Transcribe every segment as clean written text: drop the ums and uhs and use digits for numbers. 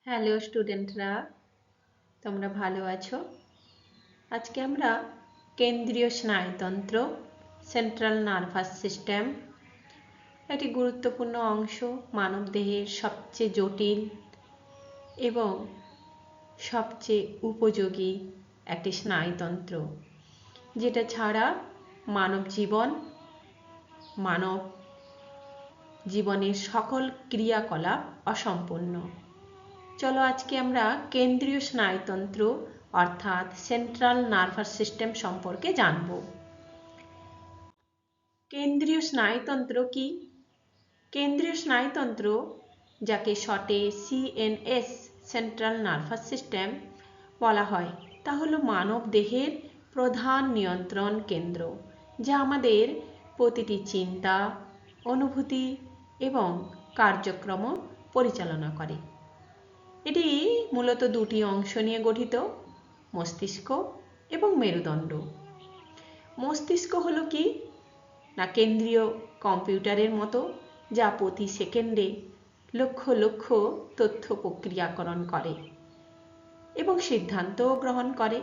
Hello স্টুডেন্টরা, তোমরা ভালো আছো? আজকে আমরা কেন্দ্রীয় স্নায়ুতন্ত্র সেন্ট্রাল নার্ভাস সিস্টেম একটি গুরুত্বপূর্ণ অংশ, মানবদেহের সবচেয়ে জটিল এবং সবচেয়ে উপযোগী একটি স্নায়ুতন্ত্র, যেটা ছাড়া মানব জীবনের সকল ক্রিয়াকলাপ অসম্পূর্ণ। চলো আজকে আমরা কেন্দ্রীয় স্নায়ুতন্ত্র অর্থাৎ সেন্ট্রাল নার্ভাস সিস্টেম সম্পর্কে জানব। কেন্দ্রীয় স্নায়ুতন্ত্র কি? কেন্দ্রীয় স্নায়ুতন্ত্র, যাকে শর্টে সিএনএস সেন্ট্রাল নার্ভাস সিস্টেম বলা হয়, তা হলো মানব দেহের প্রধান নিয়ন্ত্রণ কেন্দ্র, যা আমাদের প্রতিটি চিন্তা, অনুভূতি এবং কার্যক্রম পরিচালনা করে। এটি মূলত দুটি অংশ নিয়ে গঠিত, মস্তিষ্ক এবং মেরুদণ্ড। মস্তিষ্ক হলো কি না, কেন্দ্রীয় কম্পিউটারের মতো, যা প্রতি সেকেন্ডে লক্ষ লক্ষ তথ্য প্রক্রিয়াকরণ করে এবং সিদ্ধান্ত গ্রহণ করে।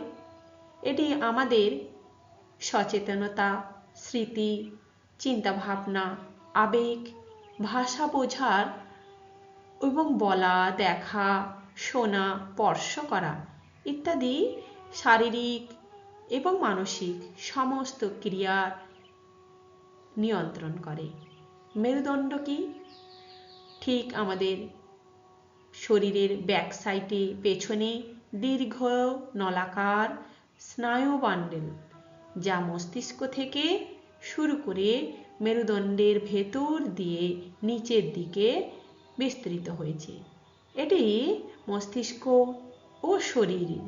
এটি আমাদের সচেতনতা, স্মৃতি, চিন্তাভাবনা, আবেগ, ভাষা বোঝার এবং বলা, দেখা, শোনা, স্পর্শ করা ইত্যাদি শারীরিক এবং মানসিক সমস্ত ক্রিয়ার নিয়ন্ত্রণ করে। মেরুদণ্ড কি? ঠিক আমাদের শরীরের ব্যাক সাইডে পেছনে দীর্ঘ নলাকার স্নায়ু বান্ডেল, যা মস্তিষ্ক থেকে শুরু করে মেরুদণ্ডের ভেতর দিয়ে নিচের দিকে বিস্তৃত হয়েছে। এটি মস্তিষ্ক ও শরীরের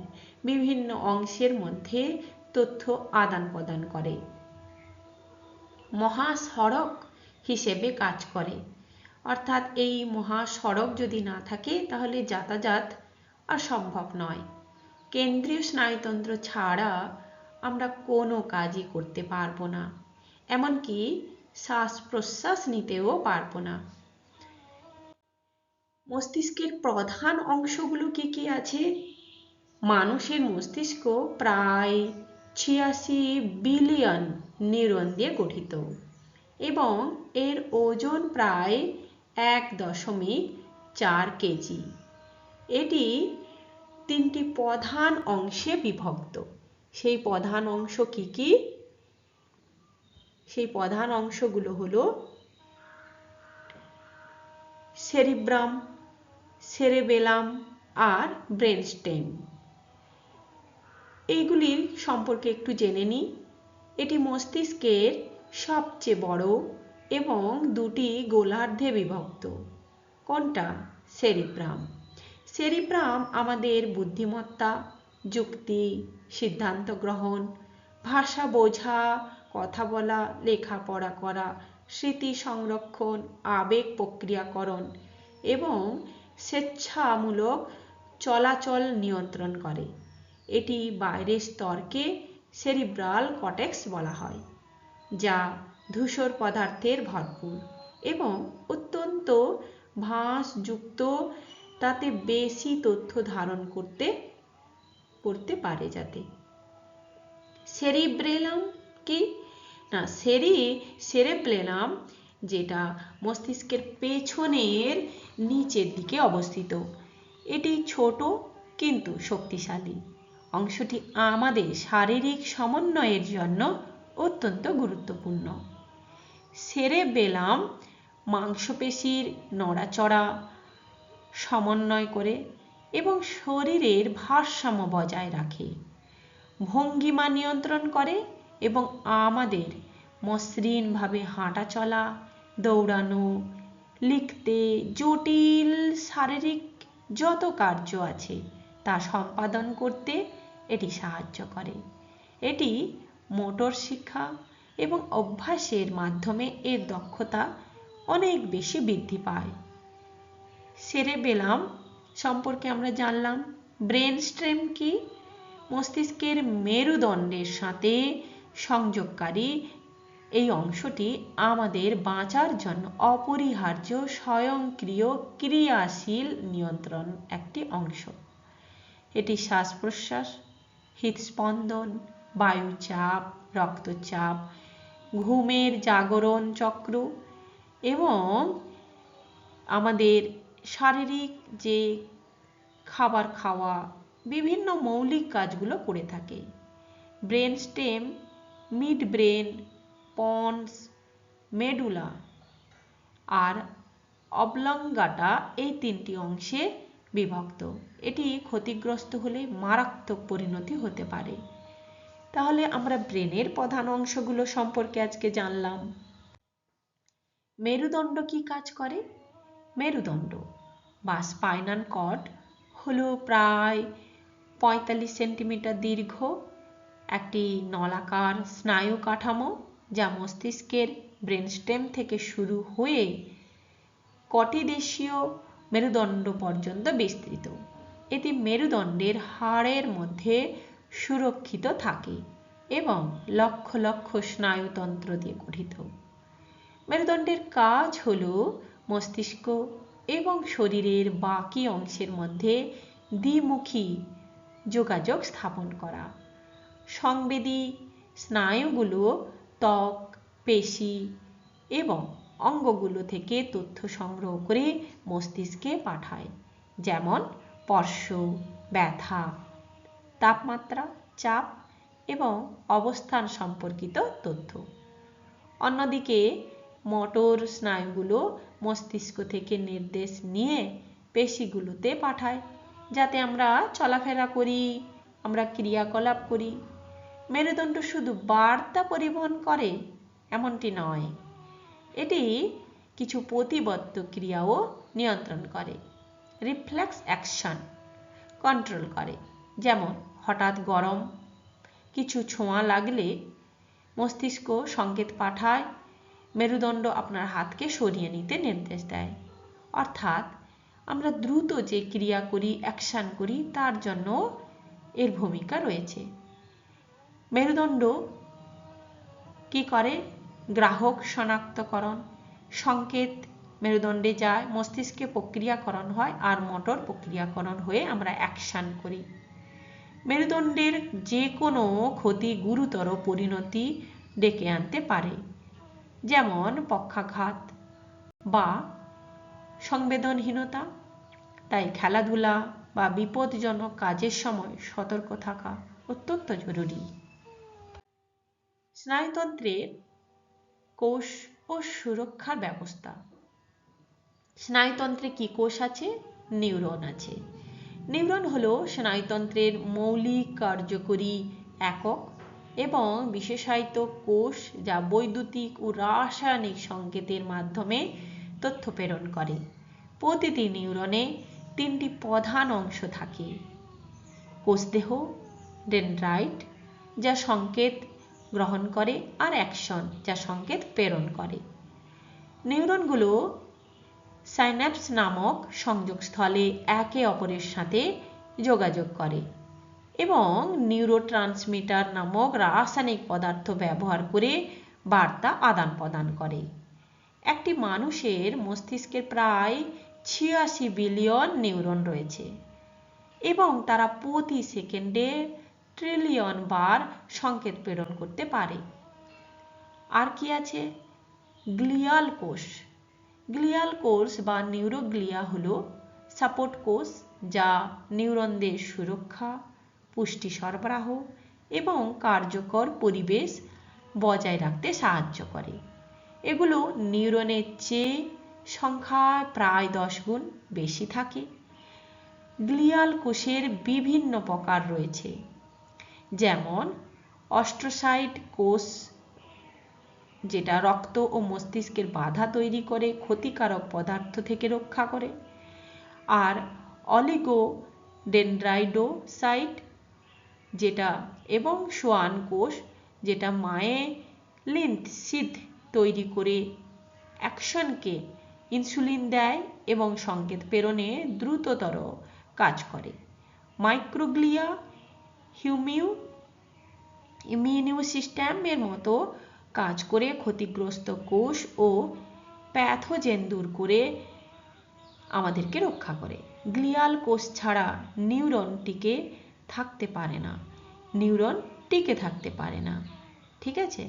বিভিন্ন অংশের মধ্যে তথ্য আদান প্রদান করে, মহাসড়ক হিসেবে কাজ করে। অর্থাৎ এই মহাসড়ক যদি না থাকে তাহলে যাতায়াত আর সম্ভব নয়। কেন্দ্রীয় স্নায়ুতন্ত্র ছাড়া আমরা কোনো কাজই করতে পারবো না, এমনকি শ্বাস প্রশ্বাস নিতেও পারবো না। মস্তিষ্কের প্রধান অংশগুলো কি কি আছে? মানুষের মস্তিষ্ক প্রায় 86 বিলিয়ন নিউরন দিয়ে গঠিত এবং এর ওজন প্রায় 1.4 কেজি। এটি 3টি প্রধান অংশে বিভক্ত। সেই প্রধান অংশ কি কি? সেই প্রধান অংশগুলো হলো সেরিব্রাম, সেরেবেলাম আর ব্রেনস্টেম। এইগুলির সম্পর্কে একটু জেনে নিই। এটি মস্তিষ্কের সবচেয়ে বড় এবং দুটি গোলার্ধে বিভক্ত। কোনটা? সেরিব্রাম। সেরিব্রাম আমাদের বুদ্ধিমত্তা, যুক্তি, সিদ্ধান্ত গ্রহণ, ভাষা বোঝা, কথা বলা, লেখাপড়া করা, স্মৃতি সংরক্ষণ, আবেগ প্রক্রিয়াকরণ এবং স্বেচ্ছামূলক চলাচল নিয়ন্ত্রণ করে। এটি বাইরের স্তরকে সেরিব্রাল কর্টেক্স বলা হয়, যা ধূসর পদার্থের ভরপুর এবং অত্যন্ত ভাঁজযুক্ত, তাতে বেশি তথ্য ধারণ করতে পারে। যাতে সেরিব্রেলাম কি না, সেরেব্রেলাম যেটা মস্তিষ্কের পেছনের নিচের দিকে অবস্থিত। এটি ছোট কিন্তু শক্তিশালী। অংশটি আমাদের শারীরিক সমন্বয়ের জন্য অত্যন্ত গুরুত্বপূর্ণ। সেরেবেলাম মাংসপেশির নড়াচড়া সমন্বয় করে এবং শরীরের ভারসাম্য বজায় রাখে, ভঙ্গিমা নিয়ন্ত্রণ করে এবং আমাদের মসৃণভাবে হাঁটা চলা, দৌড়ানো, লিখতে, জটিল শারীরিক যত কার্য আছে তা সম্পাদন করতে এটি সাহায্য করে। এটি মোটর শিক্ষা এবং অভ্যাসের মাধ্যমে এর দক্ষতা অনেক বেশি বৃদ্ধি পায়। সেরেবেলাম সম্পর্কে আমরা জানলাম। ব্রেনস্টেম কি? মস্তিষ্কের মেরুদণ্ডের সাথে সংযোগকারী এই অংশটি আমাদের বাঁচার জন্য অপরিহার্য স্বয়ংক্রিয় ক্রিয়াশীল নিয়ন্ত্রণ একটি অংশ। এটি শ্বাস প্রশ্বাস, হৃদস্পন্দন, বায়ুচাপ, রক্তচাপ, ঘুমের জাগরণ চক্র এবং আমাদের শারীরিক যে খাবার খাওয়া বিভিন্ন মৌলিক কাজগুলো করে থাকে। Brain stem, mid brain, pons, medulla আর অবলঙ্গাটা এই তিনটি অংশে বিভক্ত। এটি ক্ষতিগ্রস্ত হলে মারাত্মক পরিণতি হতে পারে। তাহলে আমরা ব্রেনের প্রধান অংশগুলো সম্পর্কে আজকে জানলাম। মেরুদণ্ড কি কাজ করে? মেরুদণ্ড বা স্পাইনাল কর্ড হলো প্রায় 45 সেন্টিমিটার দীর্ঘ একটি নলাকার স্নায়ু কাঠামো, যা মস্তিষ্কের ব্রেনস্টেম থেকে শুরু হয়ে কটিদেশীয় মেরুদণ্ড পর্যন্ত বিস্তৃত। এটি মেরুদণ্ডের হাড়ের মধ্যে সুরক্ষিত থাকে এবং লক্ষ লক্ষ স্নায়ুতন্ত্র দিয়ে গঠিত। মেরুদণ্ডের কাজ হল মস্তিষ্ক এবং শরীরের বাকি অংশের মধ্যে দ্বিমুখী যোগাযোগ স্থাপন করা। সংবেদী স্নায়ুগুলো ত্বক, পেশি এবং অঙ্গগুলো থেকে তথ্য সংগ্রহ করে মস্তিষ্কে পাঠায়, যেমন স্পর্শ, ব্যথা, তাপমাত্রা, চাপ এবং অবস্থান সম্পর্কিত তথ্য। অন্যদিকে মোটর স্নায়ুগুলো মস্তিষ্ক থেকে নির্দেশ নিয়ে পেশিগুলোতে পাঠায়, যাতে আমরা চলাফেরা করি, আমরা ক্রিয়াকলাপ করি। মেরুদণ্ড শুধু বার্তা পরিবহন করে এমনটি নয়, এটি কিছু প্রতিবদ্ধ ক্রিয়াও নিয়ন্ত্রণ করে। রিফ্লেক্স অ্যাকশন কন্ট্রোল করে, যেমন হঠাৎ গরম কিছু ছোঁয়া লাগলে মস্তিষ্ক সংকেত পাঠায়, মেরুদণ্ড আপনার হাতকে সরিয়ে নিতে নির্দেশ দেয়। অর্থাৎ আমরা দ্রুত যে ক্রিয়া করি, অ্যাকশন করি, তার জন্য এর ভূমিকা রয়েছে। মেরুদণ্ড কি করে? গ্রাহক শনাক্তকরণ, সংকেত মেরুদণ্ডে যায়, মস্তিষ্কে প্রক্রিয়াকরণ হয় আর মোটর প্রক্রিয়াকরণ হয়ে আমরা অ্যাকশন করি। মেরুদণ্ডের যে কোনো ক্ষতি গুরুতর পরিণতি ডেকে আনতে পারে, যেমন পক্ষাঘাত বা সংবেদনহীনতা। তাই খেলাধুলা বা বিপজ্জনক কাজের সময় সতর্ক থাকা অত্যন্ত জরুরি। স্নায়ুতন্ত্রের কোষ ও সুরক্ষার ব্যবস্থা। স্নায়ুতন্ত্রে কি কোষ আছে? নিউরন আছে। নিউরন হলো স্নায়ুতন্ত্রের মৌলিক কার্যকরী একক এবং বিশেষায়িত কোষ, যা বৈদ্যুতিক ও রাসায়নিক সংকেতের মাধ্যমে তথ্য প্রেরণ করে। প্রতিটি নিউরনে তিনটি প্রধান অংশ থাকে: কোষদেহ, ডেনড্রাইট যা সংকেত গ্রহণ করে, আর অ্যাকশন যা সংকেত প্রেরণ করে। নিউরনগুলো সাইন্যাপস নামক সংযোগস্থলে একে অপরের সাথে যোগাযোগ করে এবং নিউরোট্রান্সমিটার নামক রাসায়নিক পদার্থ ব্যবহার করে বার্তা আদান প্রদান করে। একটি মানুষের মস্তিষ্কের প্রায় 86 বিলিয়ন নিউরন রয়েছে এবং তারা প্রতি সেকেন্ডে ট্রিলিয়ন বার সংকেত প্রেরণ করতে পারে। আর কি আছে? গ্লিয়াল কোষ। গ্লিয়াল কোষ বা নিউরোগ্লিয়া হলো সাপোর্ট কোষ, যা নিউরনদের সুরক্ষা, পুষ্টি সরবরাহ এবং কার্যকর পরিবেশ বজায় রাখতে সাহায্য করে। এগুলো নিউরনের চেয়ে সংখ্যায় প্রায় 10 গুণ বেশি থাকে। গ্লিয়াল কোষের বিভিন্ন প্রকার রয়েছে, যেমন অস্ট্রোসাইট কোষ, যেটা রক্ত ও মস্তিষ্কের বাধা তৈরি করে ক্ষতিকারক পদার্থ থেকে রক্ষা করে, আর অলিগোডেনড্রাইডোসাইট যেটা এবং সোয়ান কোষ, যেটা মায়েলিন সিদ তৈরি করে অ্যাকশনকে ইনসুলিন দেয় এবং সংকেত প্রেরণে দ্রুততর কাজ করে। মাইক্রোগ্লিয়া ইমিউন সিস্টেমের মতো কাজ করে ক্ষতিগ্রস্ত কোষ ও প্যাথোজেন দূর করে আমাদেরকে রক্ষা করে। গ্লিয়াল কোষ ছাড়া নিউরন টিকে থাকতে পারে না, নিউরন টিকে থাকতে পারে না। ঠিক আছে।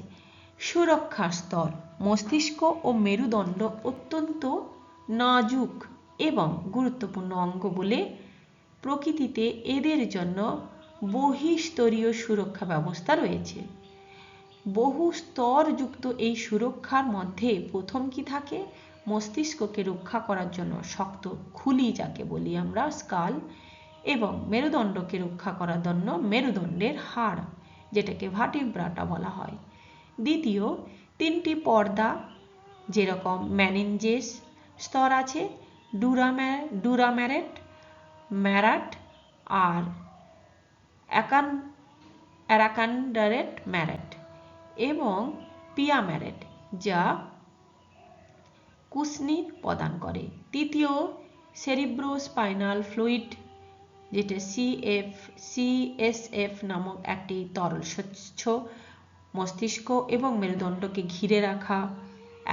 সুরক্ষার স্তর। মস্তিষ্ক ও মেরুদণ্ড অত্যন্ত নাজুক এবং গুরুত্বপূর্ণ অঙ্গ বলে প্রকৃতিতে এদের জন্য বহিঃস্তরীয় সুরক্ষা ব্যবস্থা রয়েছে। বহু স্তরযুক্ত এই সুরক্ষার মধ্যে প্রথম কি থাকে? মস্তিষ্ককে রক্ষা করার জন্য শক্ত খুলি, যাকে বলি আমরা স্কাল, এবং মেরুদণ্ডকে রক্ষা করার জন্য মেরুদণ্ডের হাড়, যেটাকে ভার্টিব্রাটা বলা হয়। দ্বিতীয়, তিনটি পর্দা, যেরকম ম্যানিনজেস স্তর আছে, ডুরাম্যারেট, ম্যারাট আর অ্যারাকান্ডারেট ম্যারেট এবং পিয়াম্যারেট, যা কুশনির প্রদান করে। তৃতীয়, সেরিব্রোস্পাইনাল ফ্লুইড, যেটা সিএসএফ নামক একটি তরল স্বচ্ছ মস্তিষ্ক এবং মেরুদণ্ডকে ঘিরে রাখা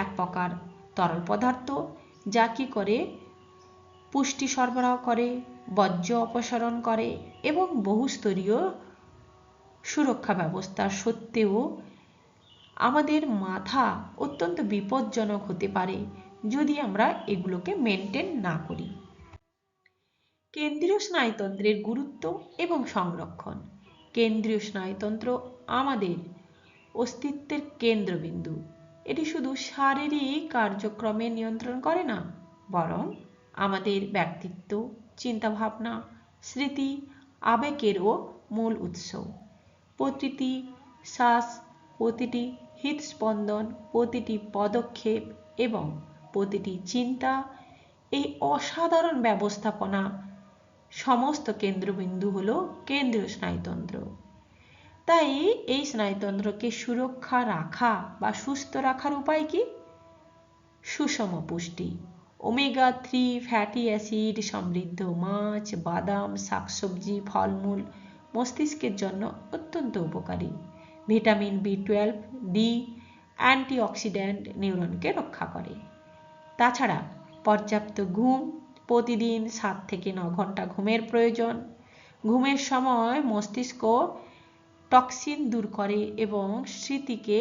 এক প্রকার তরল পদার্থ, যা কি করে? পুষ্টি সরবরাহ করে, বর্জ্য অপসারণ করে এবং বহুস্তরীয় সুরক্ষা ব্যবস্থার সত্ত্বেও আমাদের মাথা অত্যন্ত বিপজ্জনক হতে পারে যদি আমরা এগুলোকে মেনটেন না করি। কেন্দ্রীয় স্নায়ুতন্ত্রের গুরুত্ব এবং সংরক্ষণ। কেন্দ্রীয় স্নায়ুতন্ত্র আমাদের অস্তিত্বের কেন্দ্রবিন্দু। এটি শুধু শারীরিক কার্যক্রমে নিয়ন্ত্রণ করে না, বরং আমাদের ব্যক্তিত্ব, চিন্তাভাবনা, স্মৃতি, আবেগেরও মূল উৎস। প্রতিটি শ্বাস, প্রতিটি হৃদস্পন্দন, প্রতিটি পদক্ষেপ এবং প্রতিটি চিন্তা, এই অসাধারণ ব্যবস্থাপনা সমস্ত কেন্দ্রবিন্দু হলো কেন্দ্রীয় স্নায়ুতন্ত্র। তাই এই স্নায়ুতন্ত্রকে সুরক্ষা রাখা বা সুস্থ রাখার উপায় কি? সুষম পুষ্টি। ওমেগা 3 ফ্যাটি অ্যাসিড সমৃদ্ধ মাছ, বাদাম, শাকসবজি, ফলমূল মস্তিষ্কের জন্য অত্যন্ত উপকারী। ভিটামিন B12, ডি, অ্যান্টিঅক্সিডেন্ট নিউরনকে রক্ষা করে। তাছাড়া পর্যাপ্ত ঘুম, প্রতিদিন 7 থেকে 9 ঘন্টা ঘুমের প্রয়োজন। ঘুমের সময় মস্তিষ্ক টক্সিন দূর করে এবং স্মৃতিকে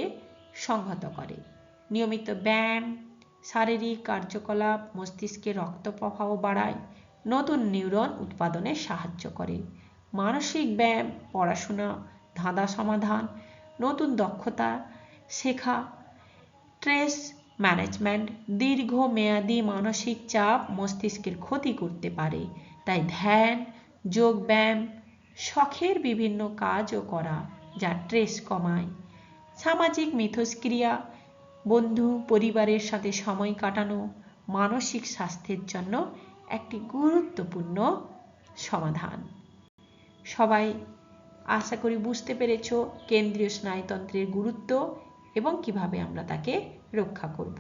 সংহত করে। নিয়মিত ব্যায়াম, শারীরিক কার্যকলাপ মস্তিষ্কের রক্ত প্রবাহ বাড়ায়, নতুন নিউরন উৎপাদনে সাহায্য করে। মানসিক ব্যায়াম, পড়াশোনা, ধাঁধা সমাধান, নতুন দক্ষতা শেখা, স্ট্রেস ম্যানেজমেন্ট, দীর্ঘমেয়াদী মানসিক চাপ মস্তিষ্কের ক্ষতি করতে পারে। তাই ধ্যান, যোগব্যায়াম, শখের বিভিন্ন কাজও করা যা স্ট্রেস কমায়। সামাজিক মিথস্ক্রিয়া, বন্ধু পরিবারের সাথে সময় কাটানো মানসিক স্বাস্থ্যের জন্য একটি গুরুত্বপূর্ণ সমাধান। সবাই আশা করি বুঝতে পেরেছ কেন্দ্রীয় স্নায়ুতন্ত্রের গুরুত্ব এবং কিভাবে আমরা তাকে রক্ষা করব।